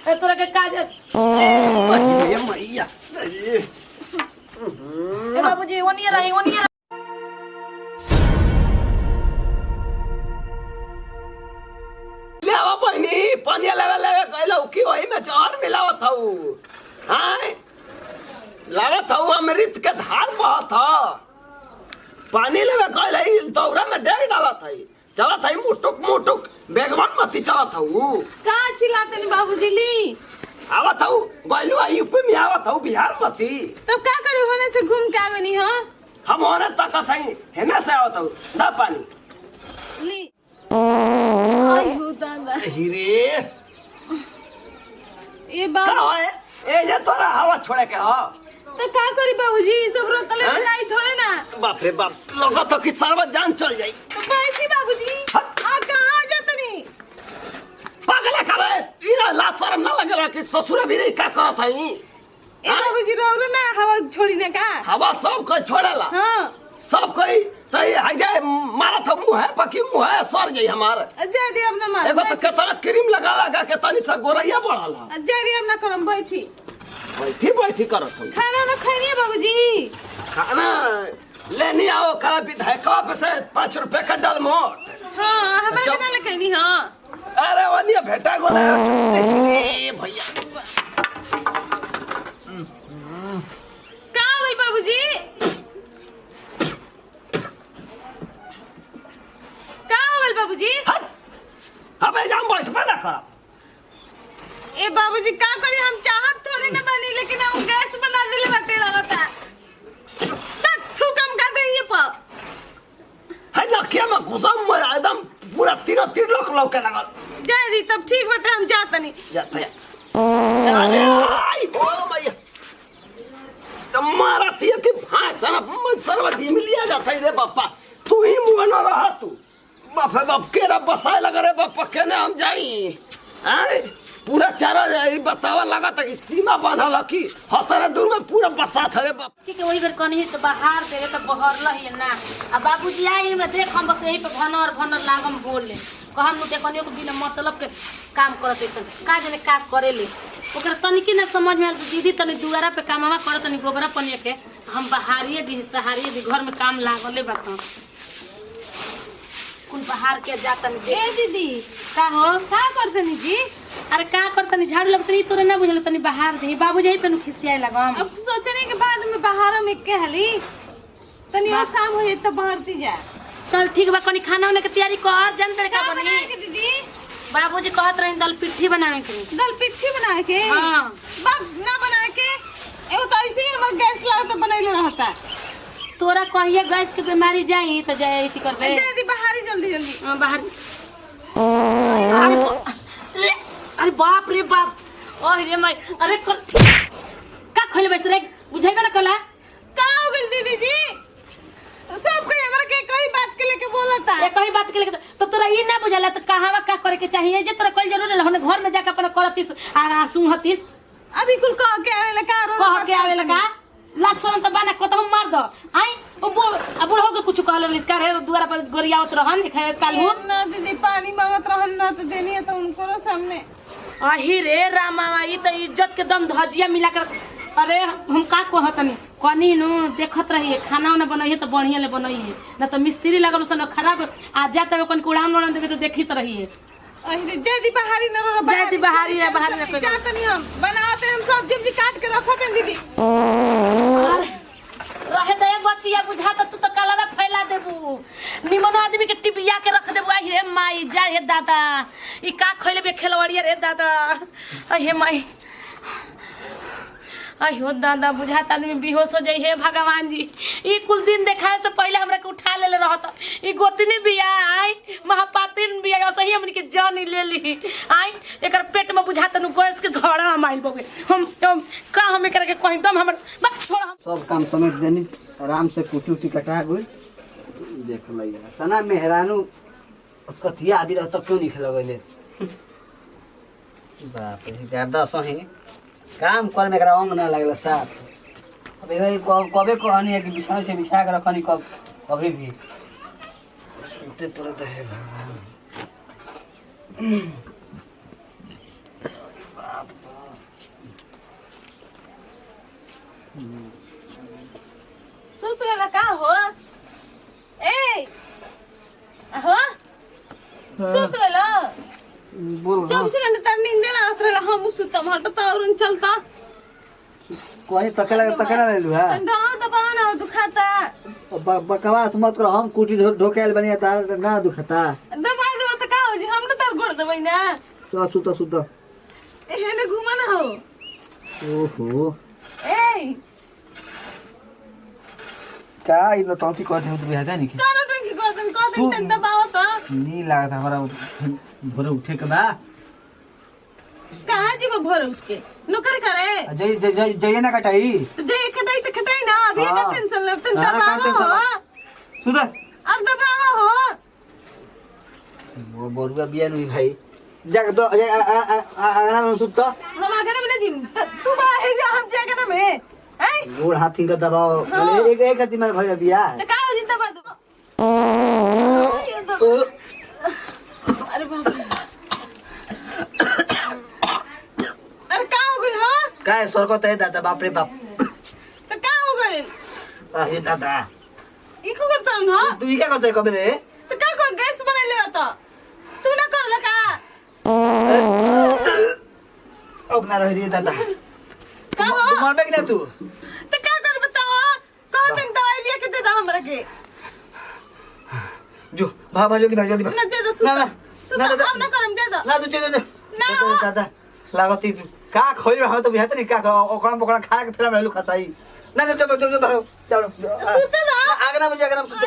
तोरा के काज ये मैया ए बाबूजी ओनिए रही ओनिए ले आवा पानी पानी लेवे लेवे कहलो की वही में जहर मिलावत हूं हां लागत हूं अमृत के धार बहत ह पानी लेवे कहले दौरा में डेग डालत है चलत है मुटुक मुटुक बेगवन मती चलत हूं का चिल्लाते नी बाबूजी ली आवत हूं गइलू आई यूपी में आवत हूं बिहार मती तब का करे होने से घूम के आगनी हां हम होने तकत है हेना से आवत हूं दा पानी ली आयो दादा रे ए बाबू का है ए जे तोरा हवा छोड़े के ह तो का करी बाबूजी सब रोकले लाई थोड़े ना बाप रे बाप लोग तो कि सर्व जान चल जाई तो बैठी बाबूजी आ कहां जातनी पागल खबे इना ला शर्म ना लगला कि ससुर भी रे का कहत हई ए बाबूजी रोले ना हवा छोड़ी ना का हवा सब को छोड़ेला हां सब कोई तई हाय जाए मारा था मुंह है पकी मुंह है सर जाई हमार जा दे अपना मार एगो तो केतना क्रीम लगा लगा के तनी सा गोरैया बढ़ाला जा दे अपना करम बैठी बैठी बैठी करत हूं खाना ना खाइए बाबूजी खाना लेनी आओ कला विधायक पे से 5 रुपए का डाल मोट हां हमारे के ना लेकनी हां अरे वनिया भेटा गोला ए भैया का होई बाबूजी का होल बाबूजी अब जाम बैठबे ना कर ए बाबूजी का करी हम चाहत थोड़ी ना बनी लेकिन हम गैस बना देले बाटे लगता तक थूकम का दे ये पर है ना क्या मैं गुजम में एकदम पूरा तीनों तीन लोग के लगल जा दी तब ठीक बटे हम जात नहीं जाता है आई ओ मैया तुम्हारा तिया के भाषण मन सर्वधी मिलिया जाता है रे बापा तू ही मुंह न रहा तू बाप रे बाप केरा बसाए लगा रे बापा केने हम जाई हैं पूरा चारा जाई बतावा लगा था कि सीमा बांधल की हतरे दूर में पूरा बसा था रे बाप ठीक है वही बेर कनी तो बाहर दे तो बहरला ही ना अब बाबूजी आई में देख हम बस यही पे भनर लागम बोले कहम नु देखनियो के बिना मतलब के काम करत है का जने का करेले ओकरा तनिकी ना समझ में दीदी तनी दुआरा पे कामवा करत तनी गोबरा पनिया के हम बाहरिए दी सहारिए दी घर में काम लागले बात कुल बाहर के जातन ए दीदी का हो का करतनी जी अरे का करतनी झाड़ू लगतनी तोरे ना बुझल तनी बाहर दे बाबूजी ही पे नु खिसियाए लगम अब सोचने के बाद में बाहर में के हली तनी शाम होए तो बाहर दी जा चल ठीक बा कनी खाना वाला के तैयारी कर जन तड़का बनी के दीदी बाबूजी कहत रहे दल पिट्ठी बनाए के हां बाप ना बनाए के एगो तो ऐसे ही हमर गैस लाग तो बनैले रहता तोरा कहिए गैस के बीमारी जाई त जाई ती करबे जल्दी बाहर जल्दी हां बाहर अरे बाप रे बाप ओह रे मैं अरे का खोले बैस रे बुझाइबे ना कला का हो गेल दीदी जी सब कोई हमरा के कई बात के लेके बोलता है कई बात के लेके तो तोरा ये ना बुझाला त कहावा का करे के चाहिए जे तोरा कोई जरूर रहने घर में जाके अपन करतिस आ सुंहतिस अभी कुल कह के आवेला का लासन त बना को तो हम मार दो आई ओ बुढ़ हो के कुछ कहले इसका रे दुआरा पर गोरियावत रहन कालू ना दीदी पानी मांगत रहन ना तो देनी है तो उनको रो सामने आही रे रामा ई त इज्जत के दम धजिया मिला कर अरे हम का कहतनी कनी नु देखत रहिए खाना ना बनाइए तो बढ़िया ले बनाइए ना तो मिस्त्री लगल सन खराब आ जात कोन कुड़ाम लोड़न देबे तो देखित रहिए अरे जदी बहारी न रो जदी बहारी न जातनी हम बनाते हम सब सब्जी काट के रखत हैं दीदी रहे दे बचिया बुझा त तू तो कलरा फैला देबू निमन आदमी के टिपिया के रख देबू आई रे माई जा हे दादा ई का खइले बे खेलवड़िया रे दादा आई हे माई अयो दादा बुझात आदमी बेहोश हो जाई हे भगवान जी ई कुल दिन देखाए से पहले हमरा के उठा लेले रहत ई गोतनी बिया आई महापातिन बिया सही हमनी के जान ले ली आई एकर पेट में बुझात नु गैस के घड़ा माइल बगे हम का हम एकर के कहि दम हमर बस छोड़ सब काम समेट देनी आराम से कुटी कटा गई देख लइया तना मेहरानू उसका थिया आदि तक क्यों नहीं खेल गइले बाप रे गर्दा सही काम कर में अंग ना लगल साथ अब यही कबे कहनी है कि बिछाने से बिछा कर रखनी कभी भी सुनते पड़त है भगवान बाप सुत गला का हो ए हो सुत गला बोल 24 घंटे तक नींद ना आत रहला हम सुतम हट त और चलता कोई तकला ले लू है ठंडा दबाव ना दुखाता बकवास मत करो हम कुटी ढोकेल बनिया तार ना दुखता दबा दबा त का हो जी हम न तर गोड़ दबाई ना चल सुत एने घुमा ना हो ओहो ए का इन टॉन्सी करते हो तो बेहदा नहीं काना टंकी गर्दन क दिन तन दबाव त नहीं लागत हमारा भोरे उठे के बा कहां जीव भोर उठ के नौकर करे जय ना कटाई जे खटाई त खटाई ना अभी का टेंशन ले तन हाँ, दबाव हो सुध अब दबाव हो वो बोरुआ बिया नहीं भाई जाके तो आराम से सुत हम आगे ना मिले जिम तू बा है जो हम जाके ना में ए गोड़ हाथी का दबाव एक गति में भइल बिया त का हो जी दबा दो अरे बाप रे अरे का हो गइल हां काय सरकत है दादा बाप रे बाप त का हो गइल अरे दादा ई को करता हम हां तू क्या करते कबे रे त का कर गैस बना ले त तू ना कर लका अब ना रह दादा का हो तू मरबे कि ना तू त का कर बताओ कह दिन दवाई लिया के दे दा हमरा के जो भाग जल्दी भाग जल्दी ना जे दो सुता सुता अब ना करम दे दो ना तू चल ना दादा लागत का खोइ रहा तो बिहात नहीं का ओकरा पकड़ा खा के फिर रहलु खसाई ना चल चल सुता ना आगे ना मुझे आगे ना सुते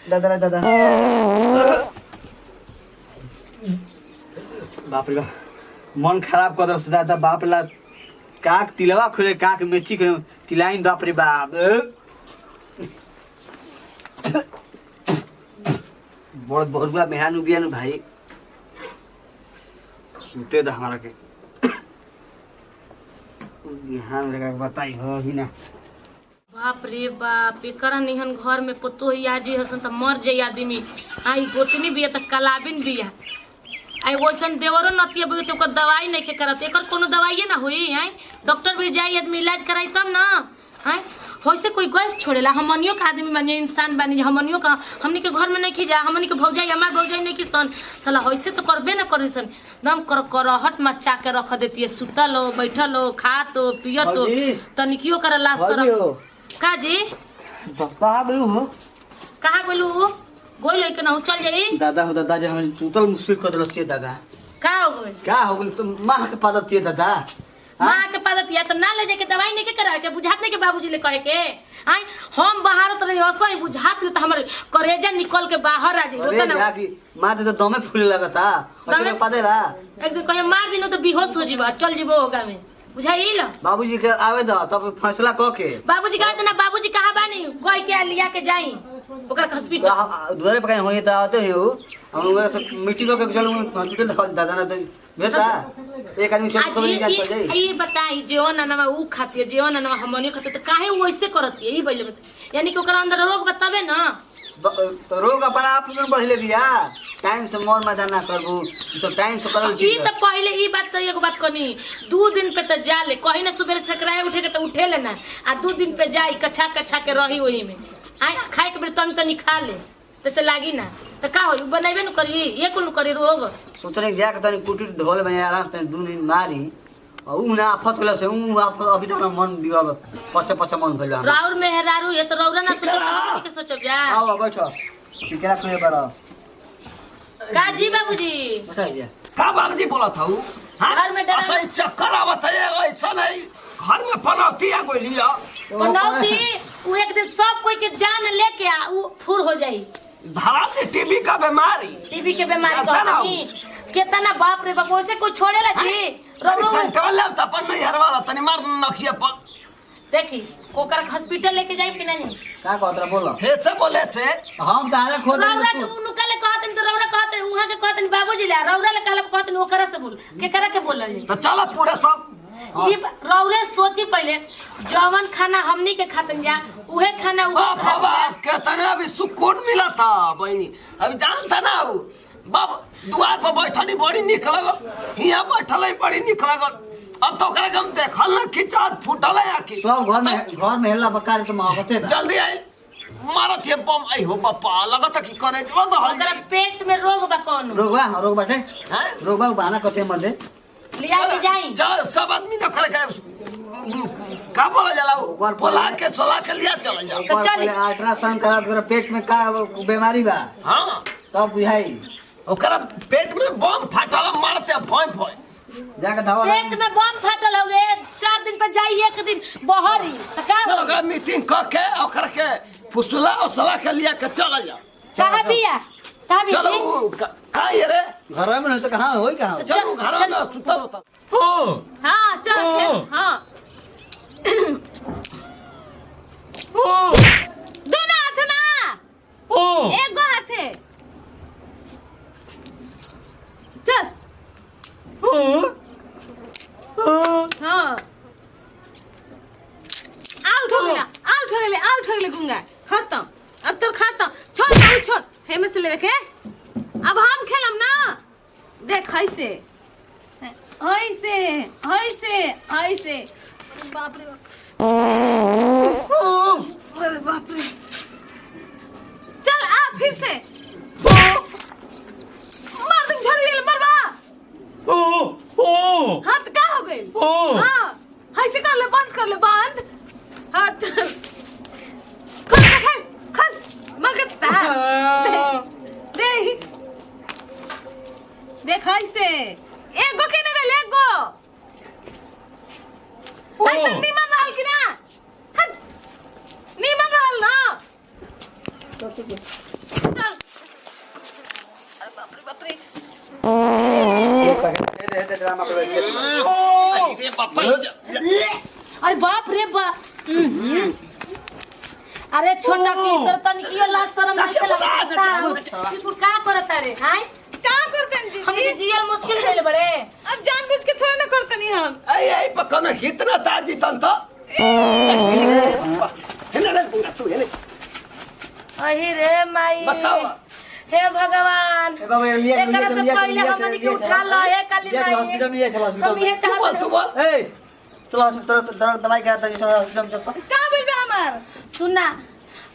दादा बाप रे बाप मन खराब कर दस दादा बाप ला काक तिलवा खोले काक मेची खोले तिलाइन बाप रे बाप बहुत बहुआ मेहनू बियानु भाई सुते द हमारा के बिहान लगा के बताई हो ही ना बाप रे बाप एकरा निहन घर में पतो ही आजी हसन त मर जाई आदमी आई गोतनी बिया त कलाबिन बिया आई वैसन देवरो नतिया बिया त ओकर दवाई नहीं के करत एकर कोनो दवाई ना होई आई डॉक्टर भी जाई आदमी इलाज कराई तब ना आई होइसे कोई गैस छोड़ेला हमनियो का आदमी माने इंसान बानी हमनियो का हमनी के घर में नहीं खिजा हमनी के भौजाई हमार भौजाई नहीं किसन साला होइसे तो करबे ना करिसन दम करहट मचा के रख देती है सुतल हो बैठल हो खात हो पियत हो तनिकियो कर लाश तरफ का जी कहाँ बोलू हो कहाँ बोलू गोई लेके ना चल जाई दादा हो दादा जे हम सुतल मुश्किल कर दलसिए दादा का हो गई का हो गेल तो माह के पादत थिए दादा माँ के पादत या तो ना ले जाके दवाई नहीं के करावे के बुझात नहीं के बाबूजी ले कहे के आई हम बाहर तो रही असई बुझात तो हमर करेजा निकल के बाहर आ जाई अरे जा की मां तो दमे फूले लगता और पादेला एक दिन कहे मार दिनो तो बेहोश हो जीबा चल जीबो होगा में बुझाइल बाबूजी के आवे द तब फैसला क के बाबूजी कहत ना बाबूजी कहां बानी कोई के लिया के जाई ओकरा हॉस्पिटल दुआरे पकाई होई त आते हो हम लोग मीटिंग के चलो हॉस्पिटल दिखा दादा ना बेटा एक आदमी छोड़ सब निकाल चल जाई ये बताई जेओ नाना ऊ खाती जेओ नाना हमनी खाते तो काहे वैसे करत है ई बोले यानी कि ओकरा अंदर रोग बताबे ना तो रोग अपना आप में बढ़ले बिया टाइम से मोर मैदान ना करबू ई सब टाइम से करल ई त पहले ई बात तो एगो बात कनी 2 दिन पे त जाले कहीं ना सुबह से कराए उठे के त उठे लेना आ 2 दिन पे जाई कछा कछा के रही ओही में आ खाए के तन तनी खा ले तसे लागी ना त का होई बनाइबे न करी ये कुल करी रोग सोचने जा के तनी कुटी ढोल बने आराम तनी 2 दिन मारी और उ ना आफत होला से उ आप अभी तक मन बिगड़ पछे मन भइल राउर मेहरारू ये तो रौरा ना सोचो के सोचो जा आओ बैठो चिकरा खोए बड़ा का जी बाबूजी बताई जा का बाबूजी बोलत हूँ घर में डरा असली चक्कर आवत है ऐसा नहीं घर में पनौती आ कोई लिया पनौती उ एक दिन सब कोई के जान लेके आ उ फुर हो जाई धरा दे टीबी का बीमारी टीबी के बीमारी कहनी केतना बाप रे बाप वैसे कोई छोड़ेला जी अरे सेंटर ले त अपन नहीं हरवाला तनी मार नखिया पर देखी ओकर हॉस्पिटल लेके जाई कि नहीं का कहत रहा बोलो हे से बोले से हम ताले खोद रौरा के उनका ले कहतन तो रौरा कहतन उहा के कहतन बाबूजी ले रौरा ले कहला कहतन ओकरा से बोल के करा के बोलल जी तो चला पूरा सब ई रौरे सोची पहले जवन खाना हमनी के खातन जा उहे खाना उ बाबा कितना भी सुकून मिला था बहनी अभी जानता ना वो बाब द्वार पर बैठनी बड़ी निक लगल यहाँ बैठल बड़ी निक लगल अब तो ओकरा के हम देखल ना खिचात फूटल है आखिर सब घर में हेला बकार तो महकते बा। जल्दी आई मारत है बम आई हो बापा लगत कि करे जो तो हो ओकरा पेट में रोग बा कौन रोग बाटे हैं रोग बहाना करते मर दे। लिया के जाई चल सब आदमी न खड़े का बोला जला बोला के सोला के लिया चल जाओ तो चल। पहले अल्ट्रासाउंड करा तोरा पेट में का बीमारी बा हां तब बुझाई। ओकरा पेट में बम फाटल मारते भोय भोय जाके दवा पेट में बम फाटल हवे 4 दिन पर जाई एक दिन बहरी त का चलो का मीटिंग क के ओकरा के फुसला और सला के लिया के चल जा कहां बिया कहां बिया चलो का ये रे घर में नहीं तो कहां होई कहां। चलो घर में सुतल होता हां चल खेल हां दोनों हाथ ना एक गो हाथ है चल हाँ आउट हो गया गुंगा खत्म अब तो खत्म छोड़ हेमे से लेके अब हम खेलम ना देख ऐसे बाप रे अरे बाप रे चल आ फिर से मार दे झड़ गेल मरवा हाथ का हो गई हाँ ऐसे कर ले बंद हाँ चल खल मगता देख ऐसे एक गो के न गल एक गो ऐसे नीमन रहल कि ना नीमन रहल ना चल अरे बाप रे अरे पापा अरे बाप रे बाप अरे छोटा की तर तनिकियो लाज शरम नहीं लगता तू का करत रे हाय का करतन जी हम के जीवन मुश्किल भेल बड़े अब जानबूझ के थोड़ा ना करतनी हम आई पकन हितना ताजी तन तो हेने रे बुंगा तू हेने अहि रे माई बताओ हे भगवान बाबा लिए एकरा से पहले हमनी के उठा ला है काली नहीं हॉस्पिटल में चला हम ये चाहत तू बोल ए चलो हॉस्पिटल दवाई करा तनी हॉस्पिटल चल का बोल बे हमार सुनना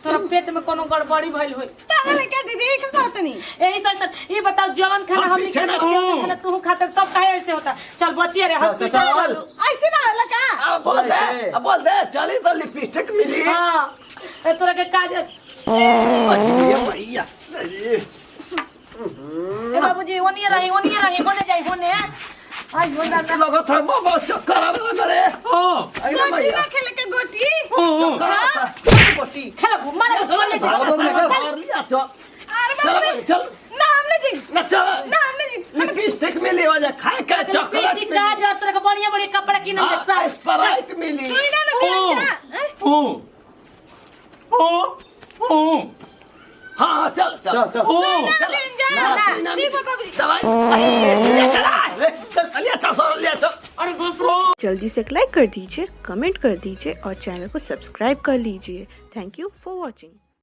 तोरा पेट में कोनो गड़बड़ी भइल होई पागल है क्या दीदी क्या कहतनी यही सर ये बताओ जवन खाना हम हमनी पीछे ना खाना तू खाते तब काहे ऐसे होता चल बचिए रे हॉस्पिटल चल। चलो ऐसे ना होला का अब बोल दे चली तो लिपस्टिक मिली हां ए तोरा के काज अरे भैया ए बाबूजी ओनिए रही होने जाई होने आज होना ना लगो था बाबा चक्कर आवे लगे हां आई गोटी भैया ना खेले के गोटी गोटी खेला मारे मार लिया चल अरे चल बाप रे चल ना हमने जी ना चल ना हमने जी लिपस्टिक मिली हो जा खाए के चॉकलेट का जो तोरा के बढ़िया कपड़ा किन दे मिली स्प्राइट मिली सुई ना लगे क्या हाँ चल चल चल चल ना ठीक है बाबूजी दवाई लिया चल अरे बाप रे जल्दी से लाइक कर दीजिए, कमेंट कर दीजिए और चैनल को सब्सक्राइब कर लीजिए। Thank you for watching.